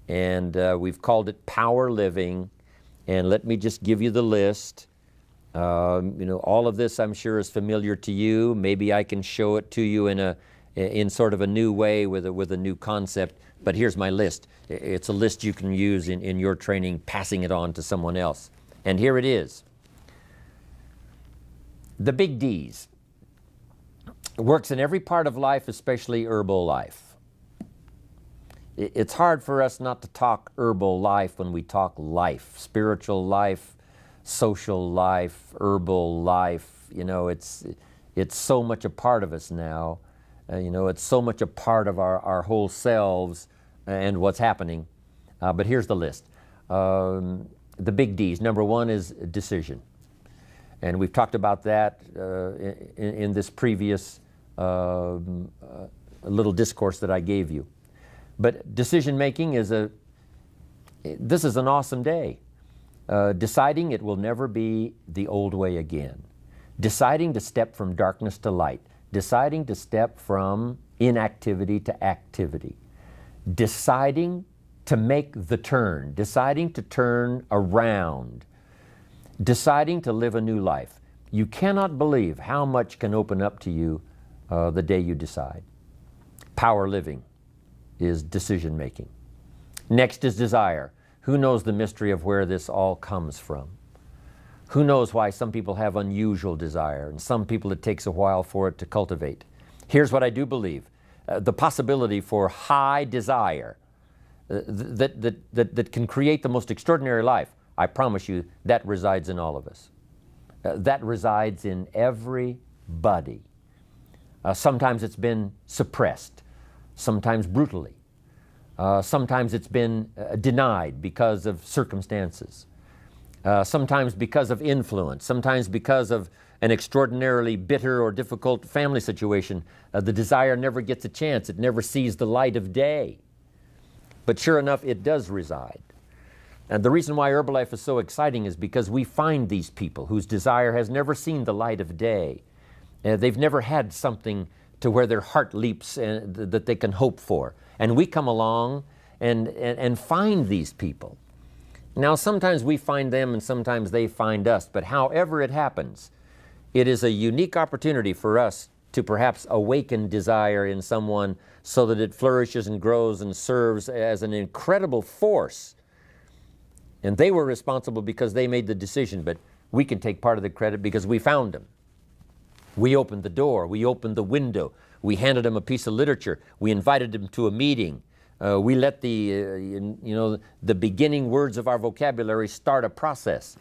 And we've called it Power Living. And let me just give you the list. All of this I'm sure is familiar to you. Maybe I can show it to you in sort of a new way with a new concept. But here's my list. It's a list you can use in your training, passing it on to someone else. And here it is. The big D's. It works in every part of life, especially herbal life. It's hard for us not to talk herbal life when we talk life, spiritual life, social life, herbal life. It's so much a part of us now. It's so much a part of our whole selves and what's happening. But here's the list. The big D's. Number one is decision. And we've talked about that in this previous little discourse that I gave you. But decision making this is an awesome day. Deciding it will never be the old way again. Deciding to step from darkness to light. Deciding to step from inactivity to activity. Deciding to make the turn. Deciding to turn around. Deciding to live a new life. You cannot believe how much can open up to you the day you decide. Power living is decision making. Next is desire. Who knows the mystery of where this all comes from? Who knows why some people have unusual desire and some people it takes a while for it to cultivate? Here's what I do believe. The possibility for high desire that can create the most extraordinary life. I promise you that resides in all of us. That resides in everybody. Sometimes it's been suppressed, sometimes brutally. Sometimes it's been denied because of circumstances. Sometimes because of influence. Sometimes because of an extraordinarily bitter or difficult family situation. The desire never gets a chance. It never sees the light of day. But sure enough, it does reside. And the reason why Herbalife is so exciting is because we find these people whose desire has never seen the light of day. They've never had something to where their heart leaps and that they can hope for. And we come along and find these people. Now, sometimes we find them and sometimes they find us, but however it happens, it is a unique opportunity for us to perhaps awaken desire in someone so that it flourishes and grows and serves as an incredible force. And they were responsible because they made the decision, but we can take part of the credit because we found them. We opened the door, we opened the window, we handed them a piece of literature, we invited them to a meeting, we let the beginning words of our vocabulary start a process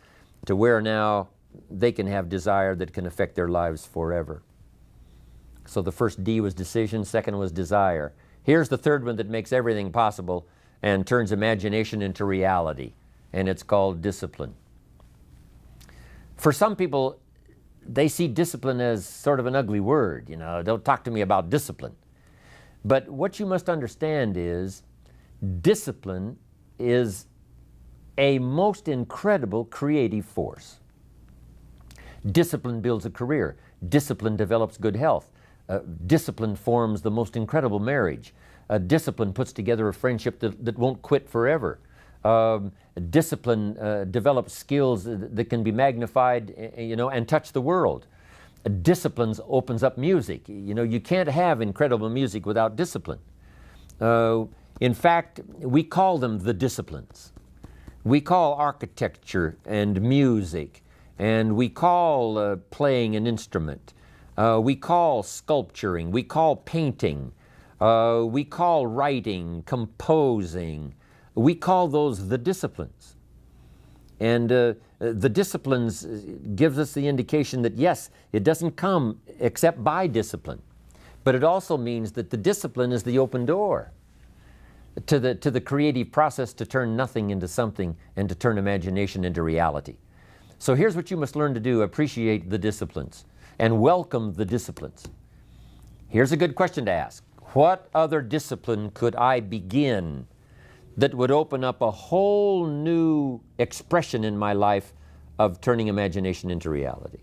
to where now they can have desire that can affect their lives forever. So the first D was decision, second was desire. Here's the third one that makes everything possible and turns imagination into reality, and it's called discipline. For some people, they see discipline as sort of an ugly word. Don't talk to me about discipline. But what you must understand is discipline is a most incredible creative force. Discipline builds a career. Discipline develops good health. Discipline forms the most incredible marriage. Discipline puts together a friendship that won't quit forever. Discipline develops skills that can be magnified, and touch the world. Discipline opens up music. You can't have incredible music without discipline. In fact, we call them the disciplines. We call architecture and music, and we call playing an instrument. We call sculpturing. We call painting. We call writing, composing. We call those the disciplines. And the disciplines gives us the indication that yes, it doesn't come except by discipline. But it also means that the discipline is the open door to the creative process to turn nothing into something and to turn imagination into reality. So here's what you must learn to do. Appreciate the disciplines and welcome the disciplines. Here's a good question to ask. What other discipline could I begin that would open up a whole new expression in my life of turning imagination into reality?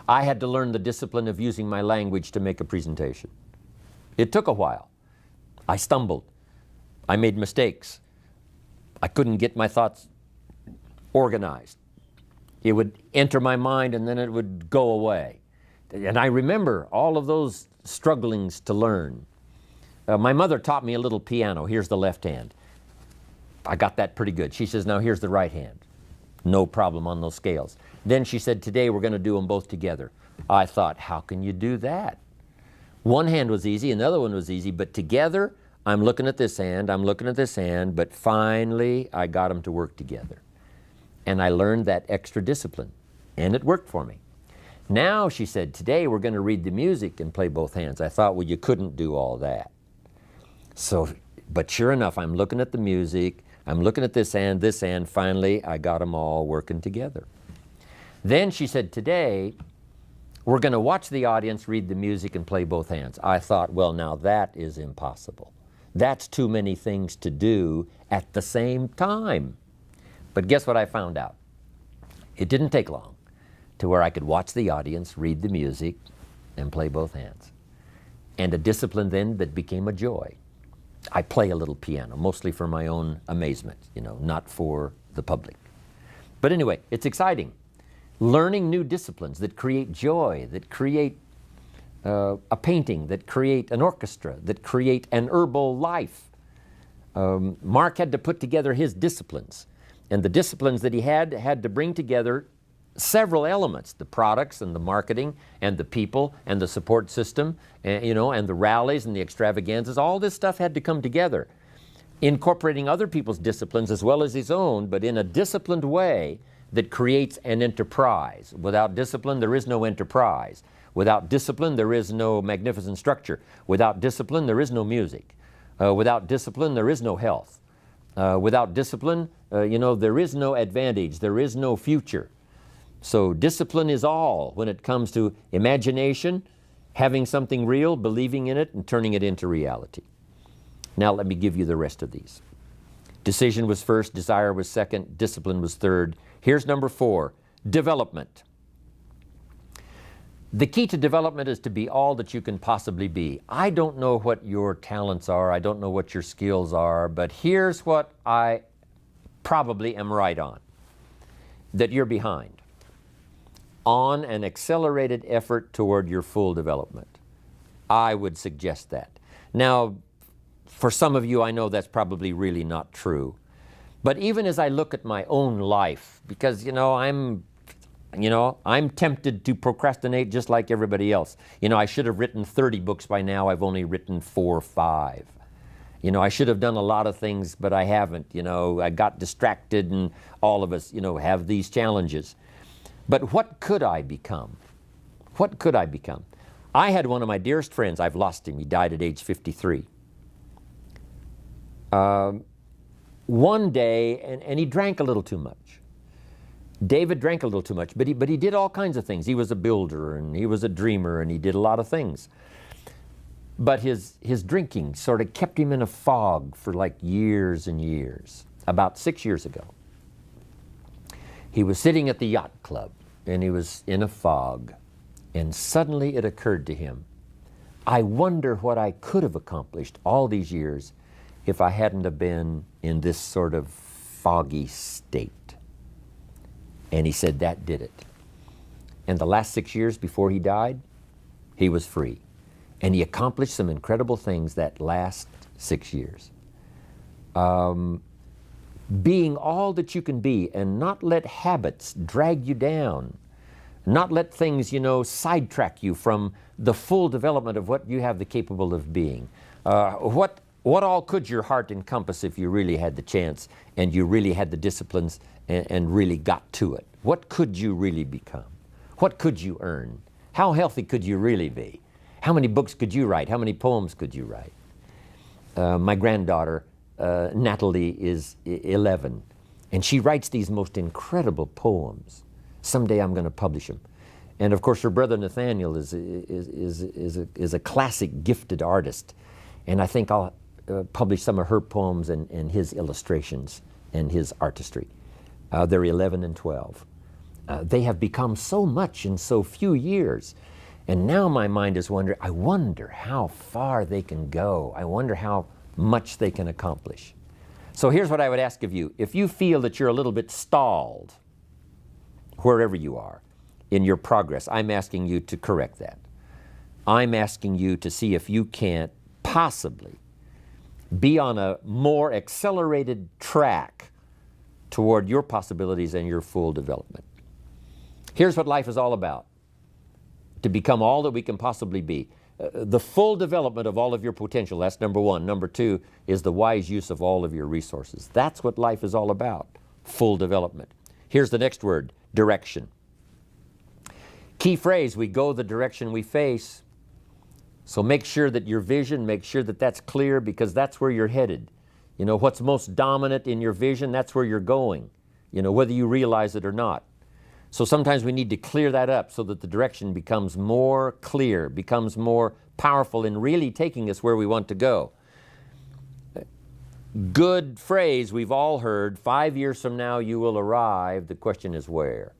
I had to learn the discipline of using my language to make a presentation. It took a while. I stumbled. I made mistakes. I couldn't get my thoughts organized. It would enter my mind and then it would go away. And I remember all of those strugglings to learn. My mother taught me a little piano. Here's the left hand. I got that pretty good. She says, now here's the right hand. No problem on those scales. Then she said, today we're going to do them both together. I thought, how can you do that? One hand was easy, another one was easy, but together, I'm looking at this hand, I'm looking at this hand, but finally I got them to work together. And I learned that extra discipline, and it worked for me. Now, she said, today we're going to read the music and play both hands. I thought, well, you couldn't do all that. So, but sure enough, I'm looking at the music, I'm looking at this hand, finally I got them all working together. Then she said, today we're going to watch the audience read the music and play both hands. I thought, well, now that is impossible. That's too many things to do at the same time. But guess what I found out? It didn't take long to where I could watch the audience read the music and play both hands. And a discipline then that became a joy. I play a little piano, mostly for my own amazement, not for the public. But anyway, it's exciting. Learning new disciplines that create joy, that create a painting, that create an orchestra, that create an herbal life. Mark had to put together his disciplines. And the disciplines that he had to bring together several elements, the products and the marketing and the people and the support system, and the rallies and the extravaganzas. All this stuff had to come together, incorporating other people's disciplines as well as his own, but in a disciplined way that creates an enterprise. Without discipline, there is no enterprise. Without discipline, there is no magnificent structure. Without discipline, there is no music. Without discipline, there is no health. Without discipline, there is no advantage. There is no future. So discipline is all when it comes to imagination, having something real, believing in it, and turning it into reality. Now let me give you the rest of these. Decision was first, desire was second, discipline was third. Here's number 4, development. The key to development is to be all that you can possibly be. I don't know what your talents are, I don't know what your skills are, but here's what I probably am right on, that you're behind on an accelerated effort toward your full development. I would suggest that. Now, for some of you, I know that's probably really not true. But even as I look at my own life, because, I'm tempted to procrastinate just like everybody else. I should have written 30 books by now. I've only written 4 or 5. I should have done a lot of things, but I haven't. I got distracted, and all of us, have these challenges. But what could I become? What could I become? I had one of my dearest friends. I've lost him. He died at age 53. One day, and he drank a little too much. David drank a little too much, but he did all kinds of things. He was a builder, and he was a dreamer, and he did a lot of things. But his drinking sort of kept him in a fog for like years and years. About 6 years ago, he was sitting at the yacht club, and he was in a fog, and suddenly it occurred to him, I wonder what I could have accomplished all these years if I hadn't have been in this sort of foggy state. And he said that did it. And the last 6 years before he died, he was free. And he accomplished some incredible things that last 6 years. Being all that you can be and not let habits drag you down. Not let things, sidetrack you from the full development of what you have the capable of being. What all could your heart encompass if you really had the chance and you really had the disciplines and really got to it? What could you really become? What could you earn? How healthy could you really be? How many books could you write? How many poems could you write? My granddaughter, Natalie, is 11, and she writes these most incredible poems. Someday I'm going to publish them. And of course, her brother Nathaniel is a classic gifted artist, and I think I'll publish some of her poems and his illustrations and his artistry. They're 11 and 12. They have become so much in so few years. And now my mind is wondering, I wonder how far they can go. I wonder how much they can accomplish. So here's what I would ask of you. If you feel that you're a little bit stalled, wherever you are, in your progress, I'm asking you to correct that. I'm asking you to see if you can't possibly be on a more accelerated track toward your possibilities and your full development. Here's what life is all about: to become all that we can possibly be. The full development of all of your potential, that's number one. Number two is the wise use of all of your resources. That's what life is all about, full development. Here's the next word: direction. Key phrase: we go the direction we face. So make sure that your vision, make sure that that's clear, because that's where you're headed. You know, what's most dominant in your vision, that's where you're going, you know, whether you realize it or not. So sometimes we need to clear that up so that the direction becomes more clear, becomes more powerful in really taking us where we want to go. Good phrase we've all heard: 5 years from now you will arrive. The question is where?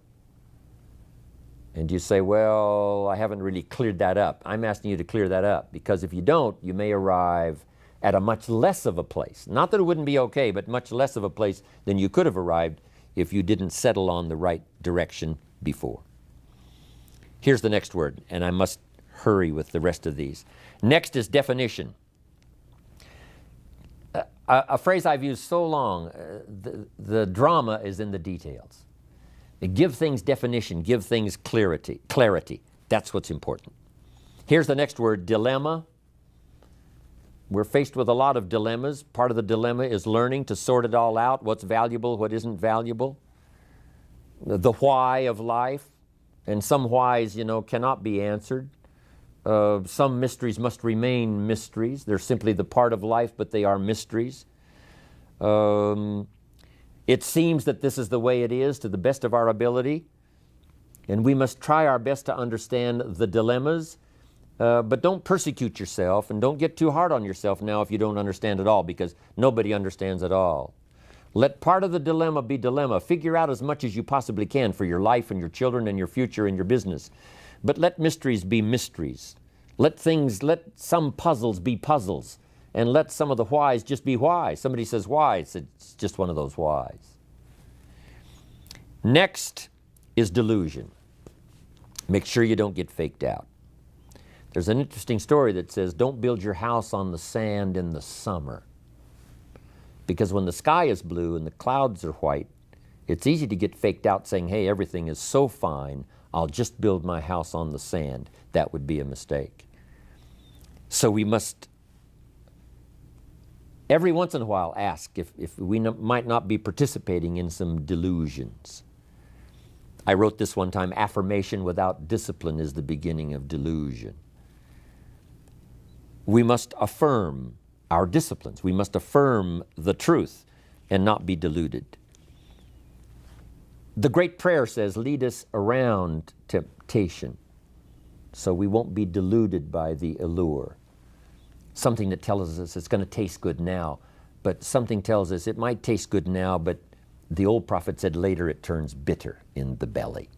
And you say, well, I haven't really cleared that up. I'm asking you to clear that up, because if you don't, you may arrive at a much less of a place. Not that it wouldn't be okay, but much less of a place than you could have arrived if you didn't settle on the right direction before. Here's the next word, and I must hurry with the rest of these. Next is definition. A phrase I've used so long: the drama is in the details. Give things definition, give things clarity. That's what's important. Here's the next word: dilemma. We're faced with a lot of dilemmas. Part of the dilemma is learning to sort it all out: what's valuable, what isn't valuable. The why of life. And some whys, you know, cannot be answered. Some mysteries must remain mysteries. They're simply the part of life, but they are mysteries. It seems that this is the way it is to the best of our ability, and we must try our best to understand the dilemmas, but don't persecute yourself and don't get too hard on yourself now if you don't understand it all, because nobody understands it all. Let part of the dilemma be dilemma. Figure out as much as you possibly can for your life and your children and your future and your business, but let mysteries be mysteries. Let some puzzles be puzzles. And let some of the whys just be whys. Somebody says why, it's just one of those whys. Next is delusion. Make sure you don't get faked out. There's an interesting story that says, don't build your house on the sand in the summer. Because when the sky is blue and the clouds are white, it's easy to get faked out saying, hey, everything is so fine, I'll just build my house on the sand. That would be a mistake. So we must every once in a while ask if we might not be participating in some delusions. I wrote this one time: affirmation without discipline is the beginning of delusion. We must affirm our disciplines. We must affirm the truth and not be deluded. The great prayer says, lead us around temptation so we won't be deluded by the allure. Something that tells us it's going to taste good now, but something tells us it might taste good now, but the old prophet said later it turns bitter in the belly.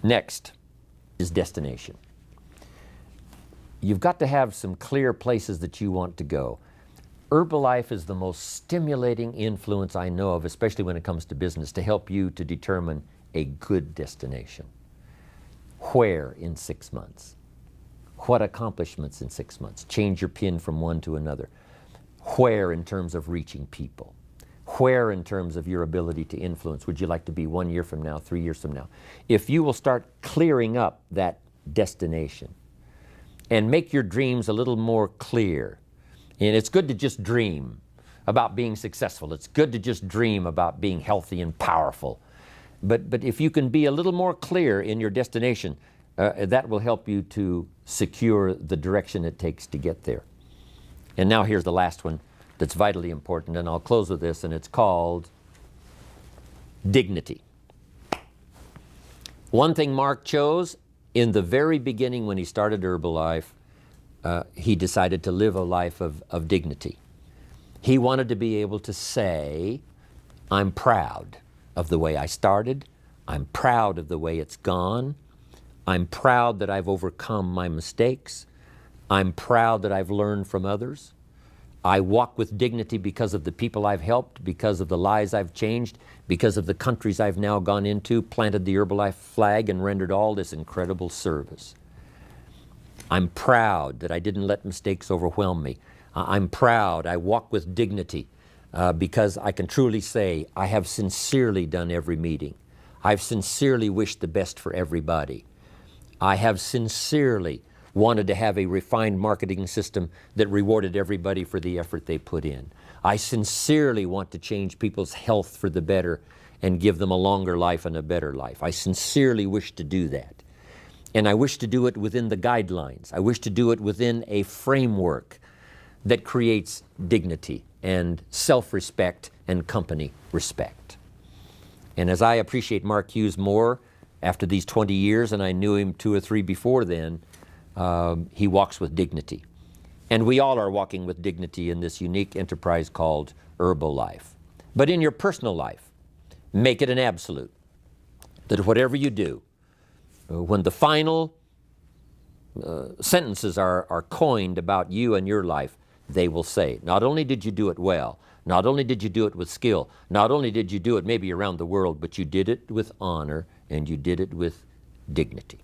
Next is destination. You've got to have some clear places that you want to go. Herbalife is the most stimulating influence I know of, especially when it comes to business, to help you to determine a good destination. Where in 6 months? What accomplishments in 6 months? Change your pin from one to another. Where in terms of reaching people? Where in terms of your ability to influence? Would you like to be 1 year from now, 3 years from now? If you will start clearing up that destination and make your dreams a little more clear, and it's good to just dream about being successful. It's good to just dream about being healthy and powerful. But if you can be a little more clear in your destination, that will help you to secure the direction it takes to get there. And now here's the last one that's vitally important, and I'll close with this, and it's called dignity. One thing Mark chose in the very beginning when he started Herbalife, he decided to live a life of dignity. He wanted to be able to say, I'm proud of the way I started. I'm proud of the way it's gone. I'm proud that I've overcome my mistakes. I'm proud that I've learned from others. I walk with dignity because of the people I've helped, because of the lives I've changed, because of the countries I've now gone into, planted the Herbalife flag, and rendered all this incredible service. I'm proud that I didn't let mistakes overwhelm me. I'm proud I walk with dignity because I can truly say I have sincerely done every meeting. I've sincerely wished the best for everybody. I have sincerely wanted to have a refined marketing system that rewarded everybody for the effort they put in. I sincerely want to change people's health for the better and give them a longer life and a better life. I sincerely wish to do that. And I wish to do it within the guidelines. I wish to do it within a framework that creates dignity and self-respect and company respect. And as I appreciate Mark Hughes more after these 20 years, and I knew him 2 or 3 before then, he walks with dignity. And we all are walking with dignity in this unique enterprise called Herbalife. But in your personal life, make it an absolute that whatever you do, when the final sentences are coined about you and your life, they will say, not only did you do it well, not only did you do it with skill, not only did you do it maybe around the world, but you did it with honor and you did it with dignity.